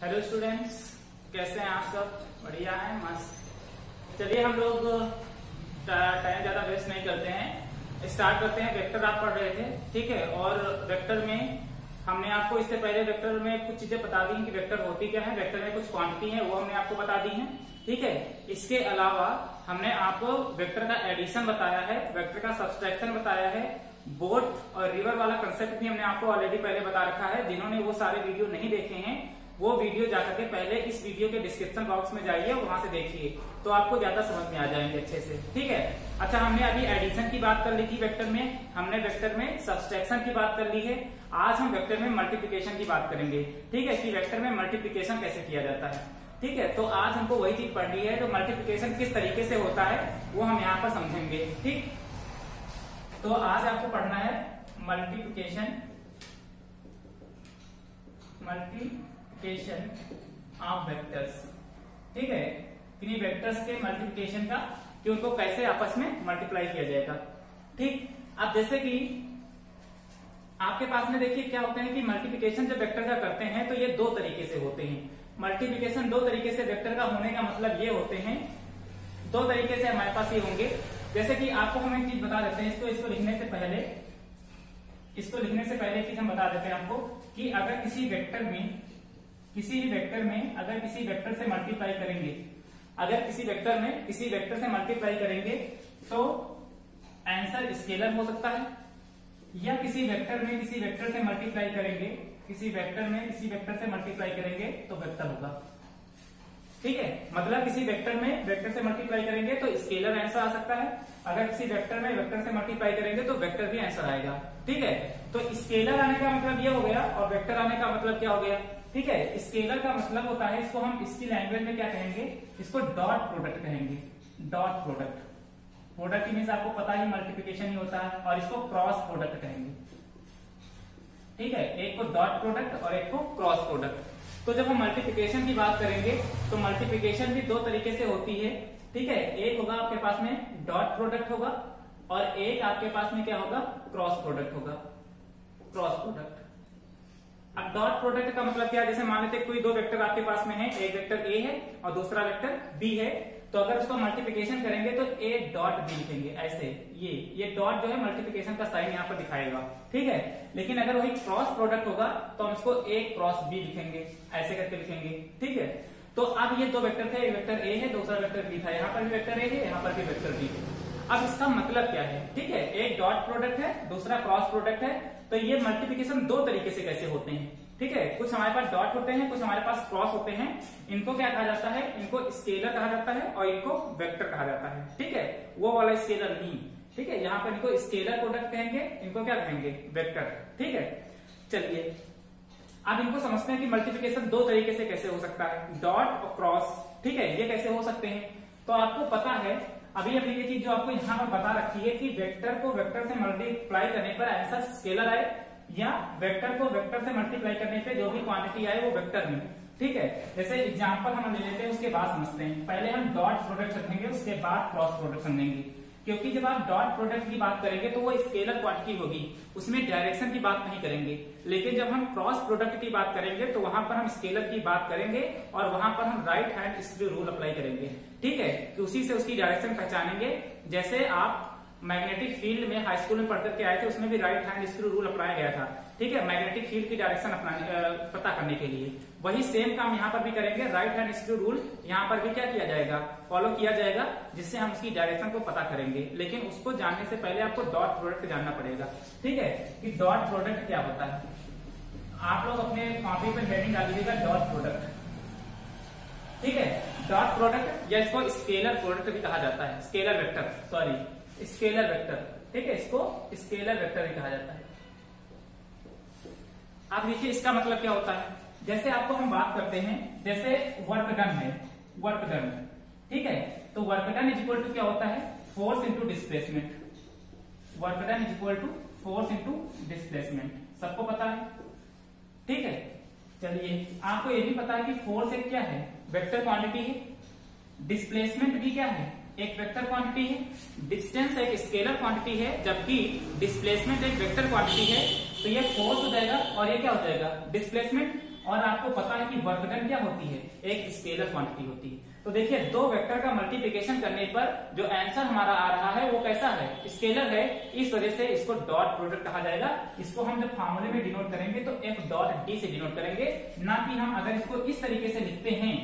Hello students, कैसे हैं आप सब? बढ़िया है, मस्त। चलिए हम लोग टाइम ज्यादा वेस्ट नहीं करते हैं, स्टार्ट करते हैं। वेक्टर आप पढ़ रहे थे, ठीक है। और वेक्टर में हमने आपको इससे पहले वेक्टर में कुछ चीजें बता दी कि वेक्टर होती क्या है। वेक्टर में कुछ क्वांटिटी है वो हमने आपको बता दी है, ठीक है। इसके अलावा हमने आपको वेक्टर का एडिशन बताया है, वेक्टर का सब्सट्रैक्शन बताया है, बोट और रिवर वाला कंसेप्ट भी हमने आपको ऑलरेडी पहले बता रखा है। जिन्होंने वो सारे वीडियो नहीं देखे हैं वो वीडियो जाकर के पहले इस वीडियो के डिस्क्रिप्शन बॉक्स में जाइए, वहां से देखिए, तो आपको ज्यादा समझ में आ जाएंगे अच्छे से, ठीक है। अच्छा, हमने अभी एडिशन की बात कर ली थी वेक्टर में, हमने वेक्टर में सब्सट्रैक्शन की बात कर ली है। आज हम वेक्टर में मल्टीप्लिकेशन की बात करेंगे, ठीक है, कि वेक्टर में मल्टीप्लिकेशन कैसे किया जाता है, ठीक है। तो आज हमको वही चीज पढ़नी है, तो मल्टीप्लिकेशन किस तरीके से होता है वो हम यहाँ पर समझेंगे, ठीक। तो आज आपको पढ़ना है मल्टीप्लिकेशन ऑफ वेक्टर्स, ठीक है। किन्हीं वेक्टर्स के मल्टीप्लिकेशन का, कि उनको कैसे आपस में मल्टीप्लाई किया जाएगा, ठीक। अब जैसे कि आपके पास में देखिए क्या होता है कि मल्टीप्लिकेशन जब वेक्टर का करते हैं तो ये दो तरीके से होते हैं। मल्टीप्लिकेशन दो तरीके से वेक्टर का होने का मतलब ये होते हैं, दो तरीके से हमारे पास ये होंगे। जैसे कि आपको हम एक चीज बता देते हैं, इसको लिखने से पहले एक चीज हम बता देते हैं आपको, कि अगर किसी भी वेक्टर में अगर किसी वेक्टर से मल्टीप्लाई करेंगे, किसी वेक्टर से मल्टीप्लाई करेंगे तो आंसर स्केलर हो सकता है, या किसी वेक्टर से मल्टीप्लाई करेंगे, किसी वेक्टर से मल्टीप्लाई करेंगे तो वेक्टर होगा, ठीक है। मतलब किसी वेक्टर से मल्टीप्लाई करेंगे तो स्केलर आंसर आ सकता है, अगर किसी वेक्टर से मल्टीप्लाई करेंगे तो वेक्टर भी आंसर आएगा, ठीक है। तो स्केलर आने का मतलब ये हो गया, और वेक्टर आने का मतलब क्या हो गया, ठीक है। स्केलर का मतलब होता है, इसको हम इसकी लैंग्वेज में क्या कहेंगे, इसको डॉट प्रोडक्ट कहेंगे। डॉट प्रोडक्ट मीन्स आपको पता ही मल्टीप्लिकेशन ही होता है, और इसको क्रॉस प्रोडक्ट कहेंगे, ठीक है। एक को डॉट प्रोडक्ट और एक को क्रॉस प्रोडक्ट। तो जब हम मल्टीप्लिकेशन की बात करेंगे तो मल्टीप्लिकेशन भी दो तरीके से होती है, ठीक है। एक होगा आपके पास में डॉट प्रोडक्ट होगा, और एक आपके पास में क्या होगा, क्रॉस प्रोडक्ट होगा, क्रॉस प्रोडक्ट। अब डॉट प्रोडक्ट का मतलब क्या है, जैसे मान लेते कोई दो वेक्टर आपके पास में है, एक वेक्टर ए है और दूसरा वेक्टर बी है, तो अगर उसको मल्टीप्लिकेशन करेंगे तो ए डॉट बी लिखेंगे, ऐसे। ये डॉट जो है मल्टीप्लिकेशन का साइन यहाँ पर दिखाएगा, ठीक है। लेकिन अगर वही क्रॉस प्रोडक्ट होगा तो हम इसको ए क्रॉस बी लिखेंगे, ऐसे करके लिखेंगे, ठीक है। तो अब ये दो वेक्टर थे, एक वेक्टर ए है, दूसरा वेक्टर बी था, यहाँ पर भी वेक्टर ए है, यहाँ पर भी वेक्टर बी है। अब इसका मतलब क्या है, ठीक है, एक डॉट प्रोडक्ट है, दूसरा क्रॉस प्रोडक्ट है। तो ये मल्टीप्लिकेशन दो तरीके से कैसे होते हैं, ठीक है। कुछ हमारे पास डॉट होते हैं, कुछ हमारे पास क्रॉस होते हैं। इनको क्या कहा जाता है, इनको स्केलर कहा जाता है और इनको वेक्टर कहा जाता है, ठीक है। वो वाला स्केलर नहीं, ठीक है। यहाँ पर इनको स्केलर प्रोडक्ट कहेंगे, इनको क्या कहेंगे, वेक्टर, ठीक है। चलिए अब इनको समझते हैं कि मल्टीप्लिकेशन दो तरीके से कैसे हो सकता है, डॉट और क्रॉस, ठीक है। ये कैसे हो सकते हैं, तो आपको पता है अभी ये चीज जो आपको यहाँ पर बता रखी है कि वेक्टर को वेक्टर से मल्टीप्लाई करने पर आंसर स्केलर आए, या वेक्टर को वेक्टर से मल्टीप्लाई करने पे जो भी क्वांटिटी आए वो वेक्टर में, ठीक है। जैसे एग्जांपल हम ले लेते हैं, उसके बाद समझते हैं। पहले हम डॉट प्रोडक्ट समझेंगे, उसके बाद क्रॉस प्रोडक्ट समझेंगे, क्योंकि जब आप डॉट प्रोडक्ट की बात करेंगे तो वो स्केलर क्वांटिटी होगी, उसमें डायरेक्शन की बात नहीं करेंगे। लेकिन जब हम क्रॉस प्रोडक्ट की बात करेंगे तो वहां पर हम स्केलर की बात करेंगे, और वहां पर हम right hand screw rule apply करेंगे, ठीक है। तो उसी से उसकी डायरेक्शन पहचानेंगे। जैसे आप मैग्नेटिक फील्ड में हाई स्कूल में पढ़ करके आए थे, उसमें भी राइट हैंड स्क्रू रूल अपनाया गया था, ठीक है, मैग्नेटिक फील्ड की डायरेक्शन पता करने के लिए। वही सेम काम यहाँ पर भी करेंगे, राइट हैंड स्क्रू रूल यहाँ पर भी क्या किया जाएगा, फॉलो किया जाएगा, जिससे हम उसकी डायरेक्शन को पता करेंगे। लेकिन उसको जानने से पहले आपको डॉट प्रोडक्ट जानना पड़ेगा, ठीक है, कि डॉट प्रोडक्ट क्या होता है। आप लोग अपने कॉपी पर हेडिंग डालिएगा डॉट प्रोडक्ट, ठीक है। डॉट प्रोडक्ट, या इसको स्केलर प्रोडक्ट भी कहा जाता है, स्केलर वेक्टर, ठीक है, इसको स्केलर वेक्टर भी कहा जाता है। आप देखिए इसका मतलब क्या होता है। जैसे आपको हम बात करते हैं, जैसे वर्क डन, ठीक है। तो work done is equal to क्या होता है, force into displacement. Work done is equal to force into displacement, सबको पता है, ठीक है। चलिए आपको ये भी पता है कि फोर्स एक क्या है, वेक्टर क्वांटिटी है, डिस्प्लेसमेंट भी क्या है, एक वेक्टर क्वांटिटी है, डिस्टेंस एक स्केलर क्वांटिटी है, जबकि डिस्प्लेसमेंट एक वेक्टर क्वांटिटी है। तो ये फोर्स हो जाएगा और ये क्या हो जाएगा, डिस्प्लेसमेंट। और आपको पता है कि वर्क डन क्या होती है, एक स्केलर क्वांटिटी होती है। तो देखिए दो वेक्टर का मल्टीप्लिकेशन करने पर जो आंसर हमारा आ रहा है वो कैसा है, स्केलर है। इस वजह से इसको डॉट प्रोडक्ट कहा जाएगा। इसको हम जब फार्मूले में डिनोट करेंगे तो f डॉट d से डिनोट करेंगे, ना कि हम अगर इसको इस तरीके से लिखते हैं,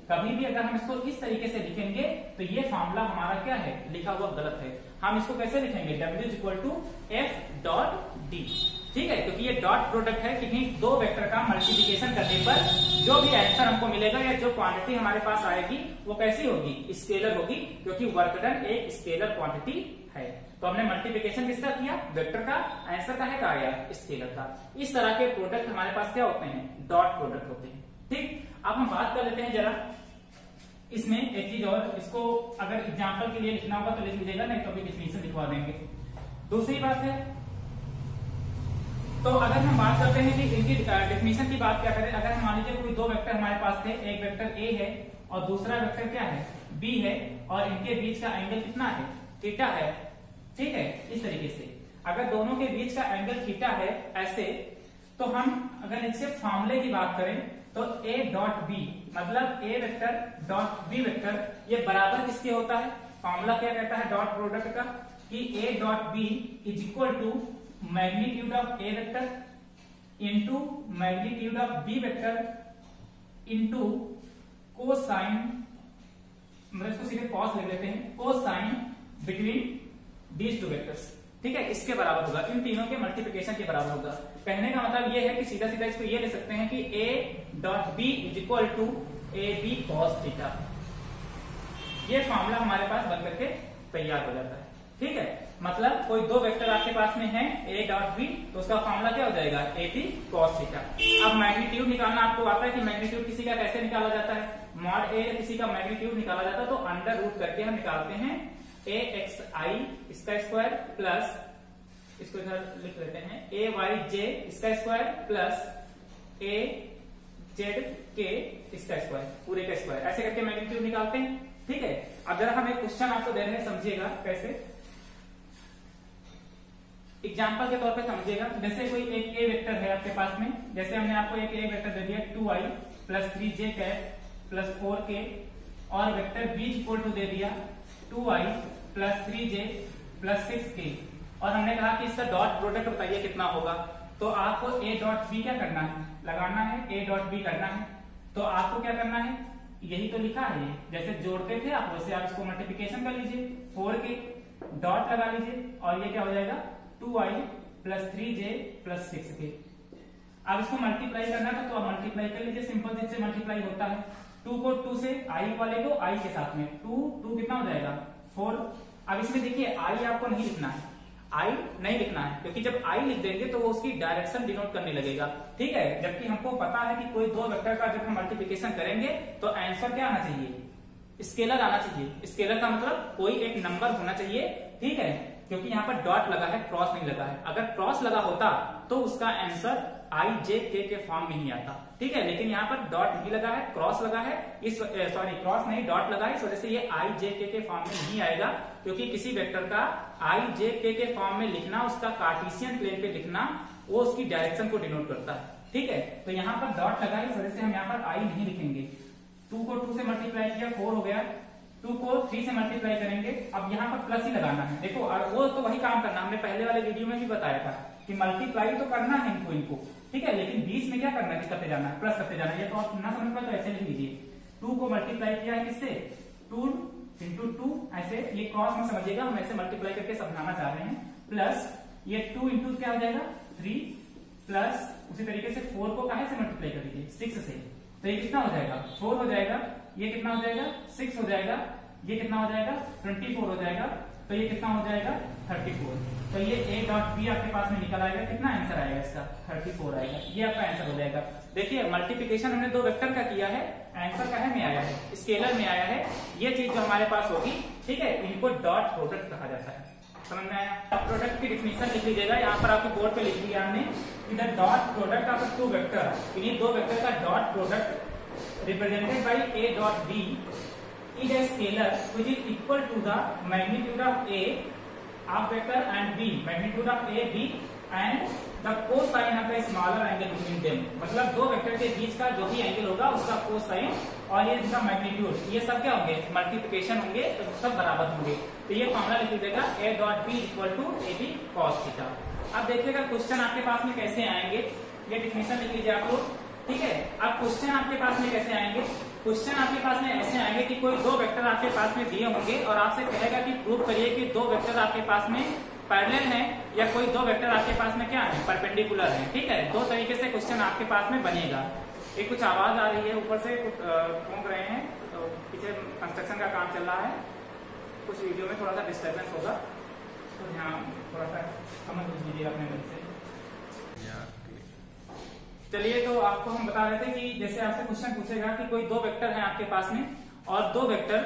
कभी भी अगर हम इसको इस तरीके से लिखेंगे तो ये फार्मूला हमारा क्या है, लिखा हुआ गलत है। हम इसको कैसे लिखेंगे, w is equal to f dot d, ठीक है, क्योंकि ये डॉट प्रोडक्ट है। किन्हीं दो वेक्टर का मल्टीप्लिकेशन करने पर जो भी आंसर हमको मिलेगा या जो क्वांटिटी हमारे पास आएगी वो कैसी होगी, स्केलर होगी, क्योंकि वर्क डन एक स्केलर क्वांटिटी है। तो हमने मल्टीप्लिकेशन किसका किया, वेक्टर का, आंसर का है का आया, स्केलर का। इस तरह के प्रोडक्ट हमारे पास क्या होते हैं, डॉट प्रोडक्ट होते हैं। ठीक, अब हम बात कर लेते हैं जरा इसमें एक चीज और, इसको अगर एग्जांपल के लिए लिखना होगा तो लिख लीजिएगा, नहीं तो अभी डिफिनीशन लिखवा देंगे। दूसरी बात है, तो अगर हम बात करते हैं कि इनकी डेफिनेशन की बात क्या करें, अगर हम मान लीजिए कोई दो वेक्टर हमारे पास थे, एक वेक्टर ए है और दूसरा वेक्टर क्या है, बी है, और इनके बीच का एंगल कितना है, थीटा है। ठीक है, इस तरीके से अगर दोनों के बीच का एंगल थीटा है ऐसे, तो हम अगर इससे फार्मूले की बात करें तो ए डॉट बी मतलब ए वेक्टर डॉट बी वेक्टर, ये बराबर किसके होता है, फार्मूला क्या कहता है डॉट प्रोडक्ट का, कि A dot B is equal to magnitude of A vector into magnitude of B vector into cosine, मतलब इसको सीधे कॉस ले लेते हैं, cosine between these two vectors. ठीक है, इसके बराबर होगा, इन तीनों के मल्टीप्लिकेशन के बराबर होगा। कहने का मतलब ये है कि सीधा सीधा इसको ये ले सकते हैं कि a dot B is equal to A B cos theta. ये फार्मूला हमारे पास बनकर के तैयार हो जाता है। ठीक है, मतलब कोई दो वेक्टर आपके पास में है a डॉट बी, तो उसका फार्मूला क्या हो जाएगा, ए बी कॉस थीटा। अब मैग्नीट्यूड निकालना आपको आता है कि मैग्नीट्यूड किसी का कैसे निकाला जाता है, मॉड ए किसी का मैग्नीट्यूड निकाला जाता है तो अंडर रूट करके हम निकालते हैं ए एक्स आई इसका स्क्वायर प्लस, इसको इधर लिख लेते हैं, ए वाई जे इसका स्क्वायर प्लस ए जेड के इसका स्क्वायर, पूरे का स्क्वायर, ऐसे करके मैग्नीट्यूड निकालते हैं। ठीक है, अब जरा हम एक क्वेश्चन आपको दे रहे हैं, समझिएगा कैसे, एग्जाम्पल के तौर पे समझिएगा। जैसे कोई एक ए वेक्टर है आपके पास में, जैसे हमने आपको एक ए वेक्टर दे दिया 2i plus 3j cap plus 4k, और वेक्टर बी इक्वल टू दे दिया 2i plus 3j plus 6k, और हमने कहा कि इसका डॉट प्रोडक्ट बताइए कितना होगा। तो आपको a डॉट बी क्या करना है, लगाना है, a डॉट बी करना है। तो आपको क्या करना है, यही तो लिखा है, ये जैसे जोड़ते थे आप वैसे आप इसको मल्टीप्लिकेशन कर लीजिए, 4k डॉट लगा लीजिए, और ये क्या हो जाएगा 2i plus 3j plus 6k। अब इसको मल्टीप्लाई करना है तो आप मल्टीप्लाई कर लीजिए, सिंपल जिससे मल्टीप्लाई होता है। 2 को 2 से i वाले को i के साथ में 2 कितना हो जाएगा 4। अब इसमें देखिए i आपको नहीं लिखना है, i नहीं लिखना है, क्योंकि जब i लिख देंगे तो वो उसकी डायरेक्शन डिनोट करने लगेगा। ठीक है, जबकि हमको पता है कि कोई दो वेक्टर का जब हम मल्टीप्लिकेशन करेंगे तो आंसर क्या आना चाहिए, स्केलर आना चाहिए। स्केलर का मतलब कोई एक नंबर होना चाहिए। ठीक है, क्योंकि यहाँ पर डॉट लगा है, क्रॉस नहीं लगा है। अगर क्रॉस लगा होता तो उसका आंसर i j k के फॉर्म में ही आता। ठीक है, लेकिन यहाँ पर डॉट नहीं लगा है, क्रॉस लगा है, इस सॉरी क्रॉस नहीं डॉट लगा है, इस वजह से ये i j k के फॉर्म में नहीं आएगा। क्योंकि किसी वेक्टर का i j k के फॉर्म में लिखना, उसका कार्टेशियन प्लेन पे लिखना, वो उसकी डायरेक्शन को डिनोट करता है। ठीक है, तो यहाँ पर डॉट लगा है, इस वजह से हम यहाँ पर i नहीं लिखेंगे। 2 को 2 से मल्टीप्लाई किया 4 हो गया, 2 को 3 से मल्टीप्लाई करेंगे, अब यहाँ पर प्लस ही लगाना है। देखो, और वो तो वही काम करना, हमने पहले वाले वीडियो में भी बताया था कि मल्टीप्लाई तो करना है इनको। ठीक है, लेकिन बीच में क्या करना है, करते जाना है, प्लस करते जाना है। ये तो आप ना समझ पाए तो ऐसे लिख लीजिए, 2 को मल्टीप्लाई किया है किससे, 2 इंटू 2, ऐसे, ये क्रॉस में समझिएगा, हम ऐसे मल्टीप्लाई करके समझाना चाह रहे हैं, प्लस ये 2 इंटू क्या हो जाएगा 3, प्लस उसी तरीके से 4 को कहां से मल्टीप्लाई कर दीजिए 6 से, तो ये कितना हो जाएगा 4 हो जाएगा, ये कितना हो जाएगा 6 हो जाएगा, ये कितना हो जाएगा 24 हो जाएगा, तो ये कितना हो जाएगा 34। तो ये a डॉट बी आपके पास में निकल आएगा, कितना आंसर आएगा इसका 34 आएगा, ये आपका आंसर हो जाएगा। देखिए, मल्टीप्लिकेशन हमने दो वेक्टर का किया है, आंसर कहे में आया है, स्केलर में आया है। ये चीज जो हमारे पास होगी, ठीक है, इनको डॉट प्रोडक्ट कहा जाता है। समझ में आया? प्रोडक्ट की डिफिनेशन लिख लीजिएगा, यहाँ पर आपके बोर्ड पे लिख दिया हमने, the dot product of two vector, इन्हीं दो वेक्टर का dot product represented by a dot b is a scalar which is equal to the magnitude of a of vector and b, magnitude of a b and the cosine of the smaller angle between them, मतलब दो vector के बीच का जो भी angle होगा उसका cosine और ये इसका मैग्नीट्यूड, ये सब क्या होंगे, मल्टीप्लिकेशन होंगे, तो सब बराबर होंगे। तो ये फॉर्मूला लिख लीजिएगा a dot b equal to A B cos theta. अब देखिएगा क्वेश्चन आपके पास में कैसे आएंगे, ये डिफिनेशन लिख लीजिए आप लोग, ठीक है। अब क्वेश्चन आपके पास में कैसे आएंगे, क्वेश्चन आपके पास में ऐसे आएंगे कि कोई दो वेक्टर आपके पास में दिए होंगे और आपसे कहेगा कि प्रूव करिए कि दो वेक्टर आपके पास में पैरेलल हैं या कोई दो वेक्टर आपके पास में क्या है, परपेंडिकुलर है, ठीक है। दो तरीके से क्वेश्चन आपके पास में बनेगा। एक कुछ आवाज आ रही है ऊपर से, कुछ घूम रहे हैं, तो पीछे कंस्ट्रक्शन का काम चल रहा है, कुछ वीडियो में थोड़ा सा डिस्टर्बेंस होगा, तो यहाँ थोड़ा सा समझ लीजिए अपने मन से। चलिए, तो आपको हम बता रहे थे कि जैसे आपसे क्वेश्चन पूछेगा कि कोई दो वेक्टर हैं आपके पास में और दो वेक्टर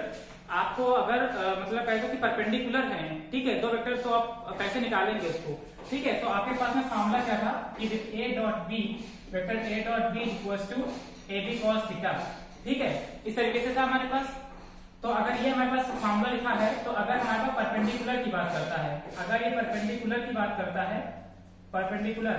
आपको अगर मतलब कहेगा कि परपेंडिकुलर हैं, ठीक है, दो वेक्टर, तो आप कैसे निकालेंगे उसको, ठीक है। तो आपके पास में फॉर्मूला क्या था कि a dot b, vector a dot b equals to A B cos theta, ठीक है, इस तरीके से था हमारे पास। तो अगर ये हमारे पास फॉर्मूला लिखा है, तो अगर हमारे पास परपेंडिकुलर की बात करता है, अगर ये परपेंडिकुलर की बात करता है, परपेंडिकुलर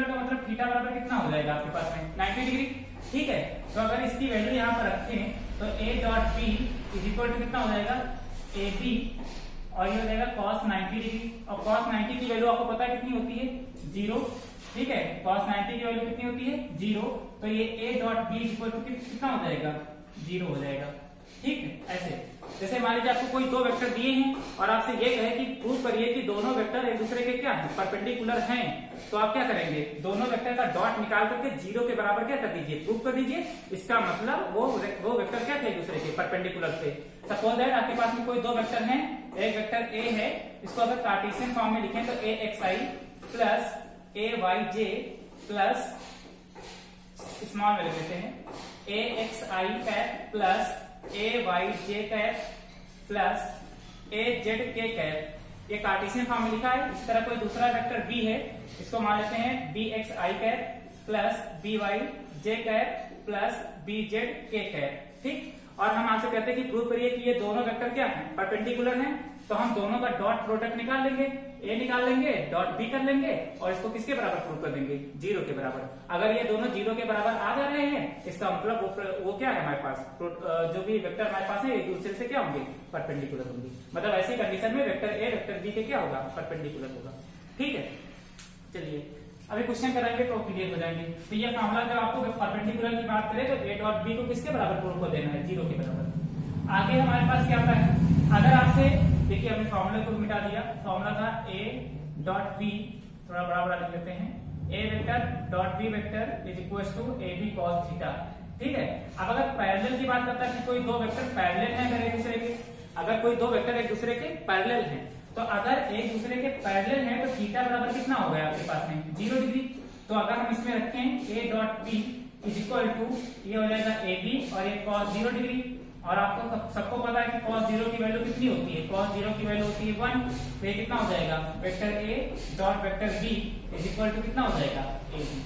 का मतलब थीटा बराबर कितना हो जाएगा आपके पास में 90 डिग्री, ठीक है। तो अगर इसकी वैल्यू यहाँ पर रखें तो a dot b is equal to कितना हो जाएगा, ए बी, और ये हो जाएगा cos 90 डिग्री, और cos 90 की वैल्यू आपको पता है कितनी होती है, 0, ठीक है। cos 90 की वैल्यू कितनी होती है, 0, तो ये a dot b is equal to कितना हो जाएगा, 0 हो जाएगा, ठीक है। ऐसे जैसे मान लीजिए आपको कोई दो वेक्टर दिए हैं और आपसे ये कहे कि प्रूव करिए कि दोनों वेक्टर एक दूसरे के क्या है, परपेंडिकुलर हैं, तो आप क्या करेंगे, दोनों वेक्टर का डॉट निकाल करके 0 के बराबर क्या कर दीजिए, प्रूव कर दीजिए। इसका मतलब वो वेक्टर क्या थे, एक दूसरे के परपेंडिकुलर थे। सपोज दैट आपके पास में कोई दो वेक्टर हैं, एक वेक्टर a है, इसको अगर कार्टेशियन फॉर्म में लिखें तो a x i plus a y j plus small में लिख लेते हैं a x i cap plus a y j cap plus a z k cap, ये कार्टेशियन फॉर्म में लिखा है। इस तरह कोई दूसरा वेक्टर b है, इसको मान लेते हैं b x i cap plus b y j cap plus b z k cap, ठीक। और हम आपसे कहते हैं कि प्रूव करिए कि ये दोनों वेक्टर क्या हैं, परपेंडिकुलर हैं, तो हम दोनों का डॉट प्रोडक्ट निकाल लेंगे, a निकाल लेंगे, डॉट b कर लेंगे, और इसको किसके बराबर प्रूव कर देंगे, 0 के बराबर। अगर ये दोनों 0 के बराबर आ जा रहे हैं, इसका मतलब वो क्या है हमारे पास, जो भी वेक्टर हमारे पास है एक दूसरे से क्या होंगे, परपेंडिकुलर होंगे। मतलब ऐसी कंडीशन में वेक्टर a वेक्टर b के क्या होगा, परपेंडिकुलर होगा, ठीक है। चलिए अभी क्वेश्चन कराएंगे तो क्लियर हो जाएंगे। तो ये फॉर्मूला जब आपको परपेंडिकुलर की बात करें तो a डॉट b को किसके बराबर प्रूव कर देना है, 0 के बराबर। आगे हमारे पास क्या आता है, अगर आपसे देखिए हमने फॉर्मूले को मिटा दिया, फॉर्मूला था a डॉट b, थोड़ा बड़ा बड़ा लिख लेते हैं, a vector dot b vector is equal to A B cos theta, ठीक है। अब अगर पैरेलल की बात करता है कि कोई दो वेक्टर पैरेलल हैं अगर एक दूसरे के, अगर कोई दो वेक्टर एक दूसरे के पैरेलल हैं, तो अगर एक दूसरे के पैरेलल हैं तो थीटा बराबर कितना हो गया आपके पास में, 0 डिग्री। तो अगर हम इसमें रखें a dot b is equal to, ये हो जाएगा ए बी और ये cos 0 डिग्री, और आपको सबको पता है कि cos 0 की वैल्यू कितनी होती है, cos 0 की वैल्यू होती है 1, तो ये कितना हो जाएगा, vector a dot vector b is equal to कितना हो जाएगा, a b।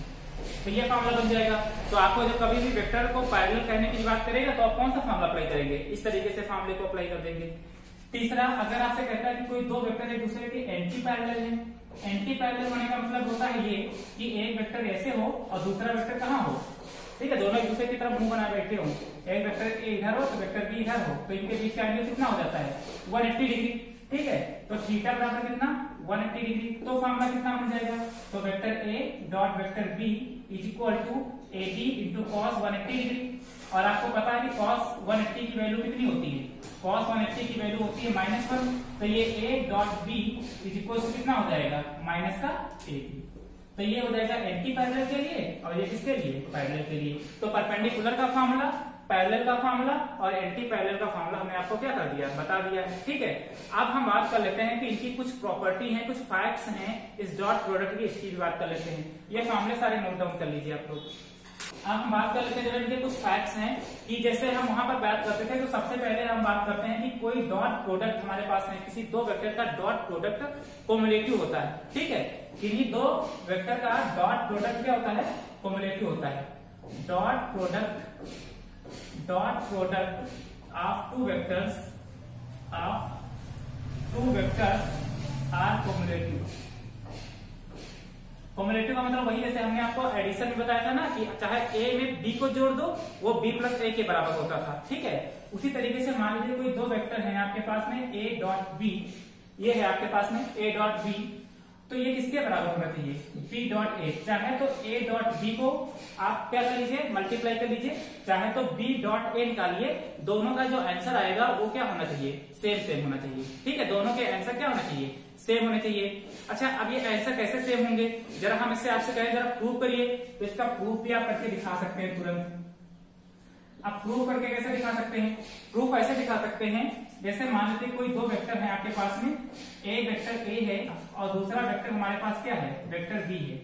तो ये फॉर्मूला बन जाएगा। तो आपको जब कभी भी वेक्टर को पैरेलल कहने की बात करेगा तो आप कौन सा फॉर्मूला अप्लाई करेंगे, इस तरीके से फॉर्मूले को अप्लाई कर देंगे। तीसरा, अगर आपसे कहता है कि कोई दो वेक्टर एक दूसरे के एंटी पैरेलल हैं, एंटी पैरेलल होने का मतलब होता है ये कि एक वेक्टर ऐसे हो और दूसरा वेक्टर कहाँ हो, ठीक है, दोनों एक दूसरे की तरफ मुंह बनाए बैठे हो, एक वेक्टर a इधर हो तो वेक्टर b इधर हो, तो इनके बीच का एंगल कितना हो जाता है, 180 डिग्री, ठीक है। तो थीटा बराबर कितना, 180 डिग्री। तो फॉर्मूला कितना बन जाएगा, तो vector a dot vector b is equal to A B into cos 180 degree, और आपको पता है कि cos 180 की वैल्यू कितनी होती है, cos 180 की वैल्यू होती है -1, तो ये a dot b is equal to कितना हो जाएगा, माइनस का a। तो ये हो जाएगा एंटी पैरेलल के लिए और ये किसके लिए, पैरेलल के लिए। तो परपेंडिकुलर का फार्मूला, पैरेलल का फार्मूला और एंटी पैरेलल का फार्मूला हमने आपको क्या कर दिया, बता दिया है, ठीक है। अब हम बात कर लेते हैं कि इनकी कुछ प्रॉपर्टी है, कुछ फैक्ट्स हैं इस डॉट प्रोडक्ट की, इसकी भी बात कर लेते हैं। ये फार्मूले सारे नोट डाउन कर लीजिए आप लोग। अब हम बात कर लेते हैं इनके कुछ फैक्ट्स हैं कि जैसे हम वहां पर बात करते थे, तो सबसे पहले हम बात करते हैं कि कोई डॉट प्रोडक्ट हमारे पास में किसी दो वेक्टर का डॉट प्रोडक्ट कोमुलेटिव होता है, ठीक है। किन्हीं दो वेक्टर का डॉट प्रोडक्ट क्या होता है, कोमुलेटिव होता है। Dot product of two vectors are cumulative cumulative का मतलब वही, जैसे हमने आपको एडिशन में बताया था ना कि चाहे ए में बी को जोड़ दो वो बी प्लस ए के बराबर होता था, ठीक है। उसी तरीके से मान लीजिए कोई दो वेक्टर हैं आपके पास में ए डॉट बी, ये है आपके पास में ए डॉट बी, तो ये किसके बराबर होना चाहिए, बी डॉट ए। चाहे तो ए डॉट बी को आप क्या कर लीजिए, मल्टीप्लाई कर लीजिए, चाहे तो बी डॉट ए निकालिए, दोनों का जो आंसर आएगा वो क्या होना चाहिए, सेम सेम होना चाहिए, ठीक है। दोनों के आंसर क्या होना चाहिए, सेम होने चाहिए। अच्छा, अब ये आंसर कैसे सेम होंगे, जरा हम इससे आपसे कहें जरा प्रूव करिए, तो इसका प्रूफ भी आप करके दिखा सकते हैं तुरंत। आप प्रूफ करके कैसे दिखा सकते हैं, प्रूफ ऐसे दिखा सकते हैं, जैसे मान लेते कोई दो वेक्टर है आपके पास में, एक वेक्टर ए है और दूसरा वेक्टर हमारे पास क्या है, वेक्टर बी है,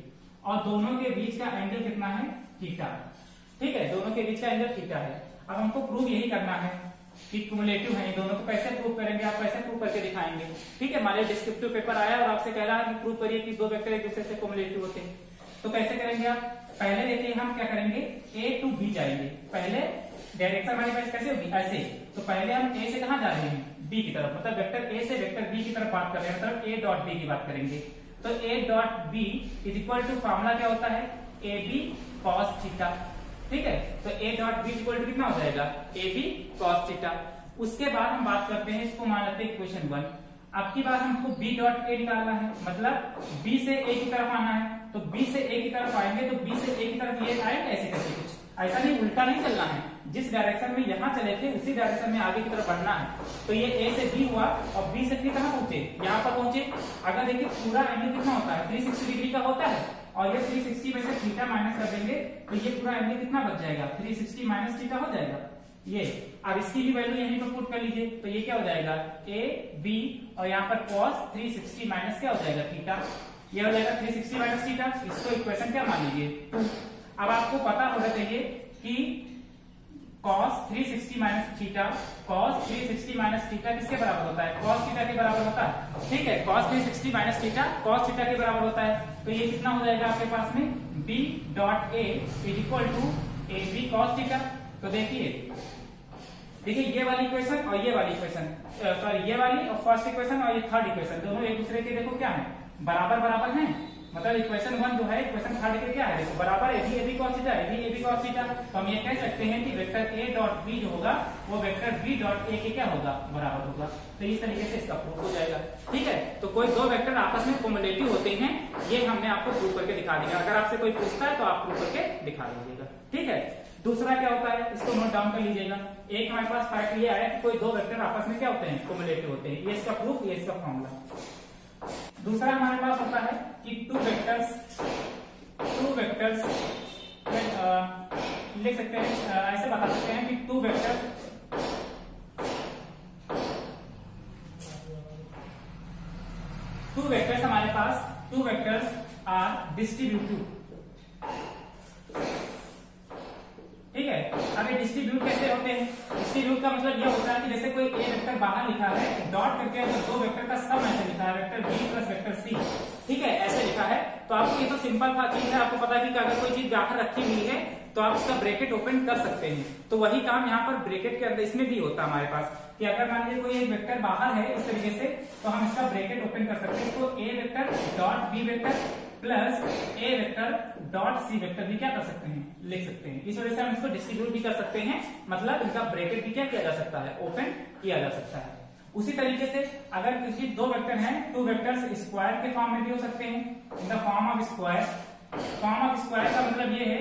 और दोनों के बीच का एंगल कितना है, थीटा, ठीक है, दोनों के बीच का एंगल थीटा है। अब हमको प्रूव यही करना है कि क्युमुलेटिव है, दोनों को कैसे प्रूव करेंगे, आप कैसे प्रूव करके दिखाएंगे, ठीक है। मान लीजिए डिस्क्रिप्टिव पेपर आया और आपसे कह रहा है कि प्रूव करिए कि दो वेक्टर एक दूसरे से क्युमुलेटिव होते हैं, तो कैसे करेंगे आप, पहले देखिए हम क्या करेंगे, ए टू बी जाएंगे, पहले डायरेक्शन हमारे पास कैसे होगी, ऐसे, तो पहले हम ए से कहां जा रहे हैं, बी की तरफ, मतलब वेक्टर ए से वेक्टर बी की तरफ बात कर रहे हैं, मतलब ए डॉट बी की बात करेंगे। तो A dot B is equal to formula क्या होता है, ए बी कॉस थीटा, ठीक है। तो A dot B equal to कितना हो जाएगा, ए बी कॉस थीटा। उसके बाद हम बात करते हैं, इसको मान लेते हैं इक्वेशन 1। अब की बात हमको बी डॉट ए निकालना है, मतलब बी से ए की तरफ आना है, तो बी से ए की तरफ आएंगे तो बी से ए की तरफ ये आएंगे ऐसे करके, कुछ ऐसा नहीं, उल्टा नहीं चलना है, जिस डायरेक्शन में यहाँ चले थे उसी डायरेक्शन में आगे की तरफ बढ़ना है। तो ये ए से बी हुआ और बी से फिर कहां पहुंचे, यहाँ पर पहुंचे। अगर देखिए पूरा एंगल कितना होता है, 360 डिग्री का होता है, और ये 360 में से थीटा माइनस कर देंगे तो ये पूरा एंगल कितना बच जाएगा, 360 माइनस थीटा हो जाएगा ये। अब इसकी भी वैल्यू यहीं पर पुट कर लीजिए, तो ये क्या हो जाएगा, ए बी और यहाँ पर cos 360 माइनस क्या हो जाएगा, थीटा, ये हो जाएगा 360 माइनस थीटा। इसको इक्वेशन क्या मान लीजिए। अब आपको पता होना चाहिए कि cos 360 minus theta, cos 360 minus theta किसके बराबर होता है, cos थीटा के बराबर होता है, ठीक है। cos 360 minus theta cos theta के बराबर होता है, तो ये कितना हो जाएगा आपके पास में, b dot a is equal to A B cos theta. तो देखिए ये वाली इक्वेशन और ये वाली इक्वेशन, सॉरी ये वाली और फर्स्ट इक्वेशन और ये थर्ड इक्वेशन, दोनों एक दूसरे के देखो क्या है, बराबर बराबर हैं, मतलब इक्वेशन 1 जो है इक्वेशन थर्ड के क्या है, देखो बराबर A B cos theta, A B cos theta. तो हम ये कह सकते हैं कि वेक्टर ए डॉट बी जो होगा वो वेक्टर बी डॉट ए के क्या होगा, बराबर होगा। तो इस तरीके से इसका प्रूफ हो जाएगा, ठीक है। तो कोई दो वेक्टर आपस में क्युमुलेटिव होते हैं, ये हमने आपको प्रूव करके दिखा दिया। अगर आपसे कोई पूछता है तो आप प्रूव करके दिखा दीजिएगा, ठीक है। दूसरा क्या होता है, इसको नोट डाउन कर लीजिएगा। एक हमारे पास फैक्ट ये आया कि कोई दो वेक्टर आपस में क्या होते हैं, क्युमुलेटिव होते हैं, ये इसका प्रूफ, ये इसका फॉर्मूला। दूसरा हमारे पास होता है कि टू वेक्टर्स लिख सकते हैं, ऐसे बता सकते हैं कि टू वेक्टर्स हमारे पास, टू वेक्टर्स आर डिस्ट्रीब्यूटिव, ठीक है। अब ये डिस्ट्रीब्यूट कैसे होते हैं, डिस्ट्रीब्यूट का मतलब ये होता है कि जैसे कोई ए वेक्टर बाहर लिखा है, डॉट करके अगर दो वेक्टर का सम ऐसे लिखा है, vector B plus vector C, ठीक है, ऐसे लिखा है, तो आपको ये तो सिंपल चीज है, आपको पता है कि अगर कोई चीज बाहर रखी हुई है तो आप इसका ब्रैकेट ओपन कर सकते हैं। तो वही काम यहाँ पर ब्रैकेट के अंदर इसमें भी होता है हमारे पास, कि अगर मान लीजिए कोई एक वेक्टर बाहर है इस तरीके से, तो हम इसका ब्रैकेट ओपन कर सकते हैं। इसको A vector dot B vector plus A vector dot C vector भी क्या कर सकते हैं, लिख सकते हैं। इस वजह से हम इसको डिस्ट्रीब्यूट भी कर सकते हैं, मतलब इनका ब्रैकेट भी क्या किया जा सकता है, ओपन किया जा सकता है। उसी तरीके से अगर किसी दो वेक्टर हैं, टू वेक्टर्स स्क्वायर के फॉर्म में भी हो सकते हैं, in the form of square. Form of square का मतलब ये है,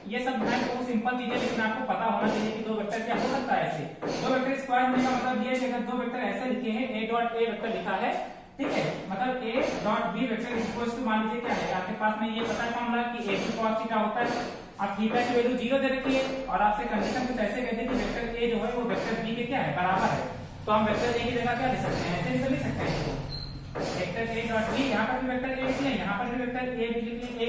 ये सब है तो सिंपल चीजें, लेकिन आपको पता होना चाहिए कि दो वेक्टर क्या हो सकता है ऐसे। दो वेक्टर स्क्वायर होने का मतलब ये है कि अगर दो वेक्टर ऐसे लिखे हैं, ए डॉट ए वेक्टर लिखा है, ठीक है, मतलब A dot B vector equals to, मान लीजिए क्या है आपके पास में, ये पता है फॉर्मूला कि ए बी कॉस थीटा होता है। अब थीटा की वैल्यू 0 दे रखी है और आपसे कंडीशन कुछ ऐसे कहते हैं कि वेक्टर ए जो है वो वेक्टर बी के क्या है, बराबर है, तो हम वेक्टर ए की जगह क्या लिख सकते हैं, ऐसे लिख सकते हैं इसको, वेक्टर ए डॉट बी, यहाँ पर भी वेक्टर ए लिख लें, यहाँ पर भी वेक्टर ए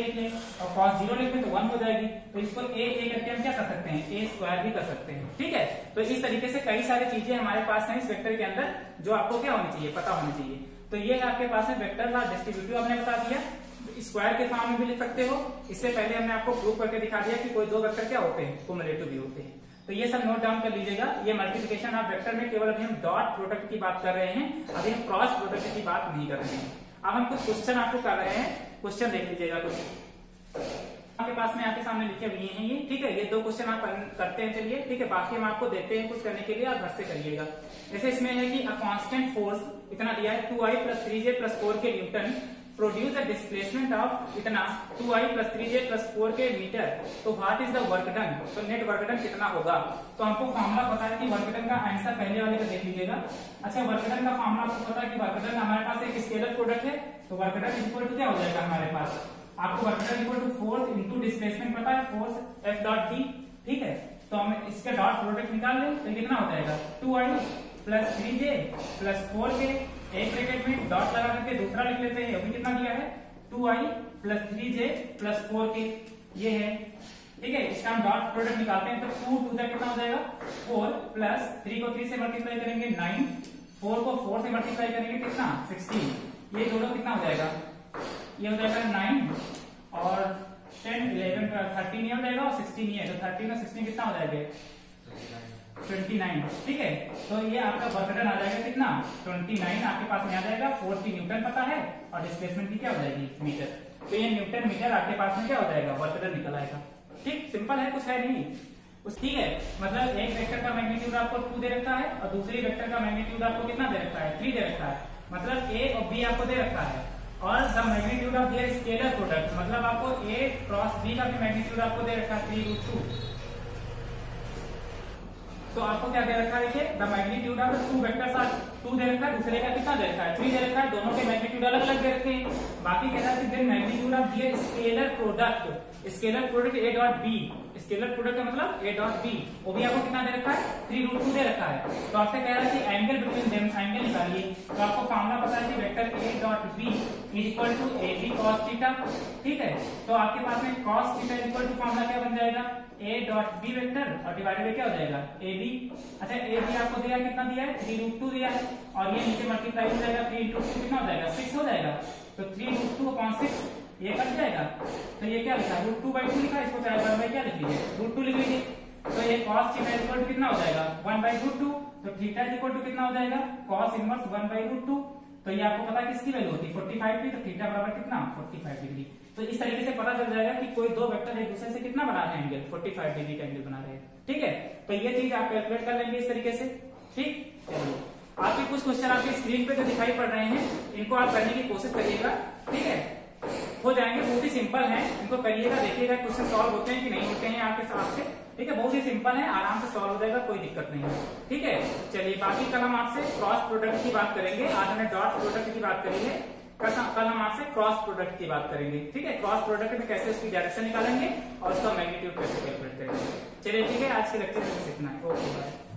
लिख लें, और cos 0 लिख लें तो 1 हो जाएगी। तो इसको ए करके हम क्या कर सकते हैं, ए स्क्वायर भी कर सकते हैं, ठीक है। तो इस तरीके से कई सारी चीजें हमारे पास हैं इस वेक्टर के अंदर, जो आपको क्या होनी चाहिए, पता होनी चाहिए। तो ये आपके पास है वेक्टर का डिस्ट्रीब्यूटिव, हमने बता दिया, स्क्वायर के फॉर्म में भी लिख सकते हो। इससे पहले हमने आपको प्रूव करके दिखा दिया कि कोई दो वेक्टर क्या होते हैं, क्युमुलेटिव भी होते हैं। तो ये सब नोट डाउन कर लीजिएगा। ये मल्टीप्लिकेशन ऑफ वेक्टर में केवल अभी हम डॉट प्रोडक्ट की बात कर रहे हैं, अभी हम क्रॉस प्रोडक्ट की बात नहीं कर रहे हैं। अब हम कुछ क्वेश्चन आपको कर रहे हैं क्वेश्चन देख लीजिएगा कुछ आपके पास में आपके सामने लिखे हुए हैं ये, ठीक है। ये 2 क्वेश्चन आप करते हैं, चलिए ठीक है। बाकी हम आपको देते हैं कुछ करने के लिए, आप घर से करिएगा। जैसे इसमें है कि अ कांस्टेंट फोर्स इतना दिया है 2i + 3j + 4k Newton produce the displacement of इतना 2i + 3j + 4k मीटर, तो what is the work done, तो नेट वर्क डन कितना होगा। तो हमको फॉर्मूला पता है कि वर्क डन का आंसर पहले वाले का देख लीजिएगा। अच्छा, वर्क डन का फॉर्मूला आपको पता है कि वर्क डन हमारे पास एक स्केलर प्रोडक्ट है, तो वर्क डन इक्वल टू क्या हो जाएगा हमारे पास, आपको work done equal to force into displacement पता है, फोर्स F डॉट D, ठीक है। तो हम इसका डॉट प्रोडक्ट निकाल लें तो कितना हो जाएगा 2i + 3j + 4k, एक ब्रैकेट में डॉट लगा करके दूसरा लिख लेते हैं। अभी कितना दिया है 2i + 3j + 4k, ये है, ठीक है। इसका हम डॉट प्रोडक्ट निकालते हैं तो 2 2 कितना हो जाएगा 4 प्लस 3 को 3 से मल्टीप्लाई करेंगे 9, 4 को 4 से मल्टीप्लाई करेंगे कितना 16, ये दोनों कितना हो जाएगा, ये हो जाएगा 9 और 10 11 13 ये हो जाएगा और 16 ये, तो 13 और 16 कितना हो जाएगा 29, ठीक है। तो ये आपका वर्क डन आ जाएगा कितना 29, आपके पास में आ जाएगा। फोर्स की न्यूटन पता है और डिस्प्लेसमेंट की क्या हो जाएगी मीटर, तो ये न्यूटन मीटर आपके पास में क्या हो जाएगा वर्क डन निकल आएगा। ठीक, सिंपल है, कुछ है नहीं। ठीक है, मतलब एक वेक्टर का मैग्नीट्यूड आपको 2 दे रखा है और दूसरी वेक्टर का मैग्नीट्यूड आपको कितना दे रखा है 3 दे रखा है, मतलब A और B आपको दे रखा है। और the magnitude of their scalar product, मतलब आपको A क्रॉस B का भी मैग्नीट्यूड आपको दे रखा है 3√2। तो आपको क्या दे रखा है, देखिए the magnitude of 2 vectors are 2 दे रखा है, दूसरे का कितना दे रखा है 3 दे रखा है, दोनों के मैग्नीट्यूड अलग अलग दे रखे हैं। बाकी कह रहा है कि magnitude of their scalar product, scalar product A dot B, scalar product का मतलब A डॉट B, वो भी आपको कितना दे रखा है 3√2 दे रखा है। तो आपसे कह रहा है कि एंगल बिटवीन देम, एंगल निकालिए। तो आपको फार्मूला पता है कि vector A dot B equal to AB cos theta, ठीक है। तो आपके पास में cos theta equal to formula क्या बन जाएगा A डॉट B वेक्टर और डिवाइडेड बाय क्या हो जाएगा AB। अच्छा, AB आपको दिया कितना दिया है 3√2 दिया है और ये नीचे मल्टीप्लाई हो जाएगा 3 × 2 कितना हो जाएगा 6 हो जाएगा, तो 3√2/6 ये कट जाएगा। तो ये क्या लिखा √2/2 लिखा है, इसको चाहे 1/, क्या लिख लीजिए √2 लिख लीजिए। तो ये cos थीटा इक्वल टू कितना हो जाएगा 1/√2, तो थीटा इक्वल टू कितना हो जाएगा cos इनवर्स 1/√2। तो ये आपको पता है किसकी वैल्यू होती है 45 की, तो थीटा बराबर कितना 45 डिग्री। तो इस तरीके से पता चल जाएगा कि कोई दो वेक्टर एक दूसरे से कितना बना रहे हैं एंगल 45 डिग्री का एंगल बना रहे हैं, ठीक है। तो ये चीज आप कैलकुलेट कर लेंगे इस तरीके से, ठीक। चलिए, आपके कुछ क्वेश्चन आपकी स्क्रीन पे जो दिखाई पड़ रहे हैं इनको आप करने की कोशिश करिएगा, ठीक है। हो जाएंगे, बहुत ही सिंपल है, इनको करिएगा, देखिएगा क्वेश्चन सॉल्व होते हैं कि नहीं होते हैं आपके हिसाब से, ठीक है। बहुत ही सिंपल है, आराम से सॉल्व हो जाएगा, कोई दिक्कत नहीं है, ठीक है। चलिए, बाकी कल हम आपसे क्रॉस प्रोडक्ट की बात करेंगे, आज हमने डॉट प्रोडक्ट की बात करेंगे, कल हम आपसे क्रॉस प्रोडक्ट की बात करेंगे, ठीक है। क्रॉस प्रोडक्ट में कैसे उसकी डायरेक्शन निकालेंगे और उसका मैग्नीट्यूड कैसे कैलकुलेट करेंगे। चलिए ठीक है, आज के लेक्चर में इतना है, ओके बाय।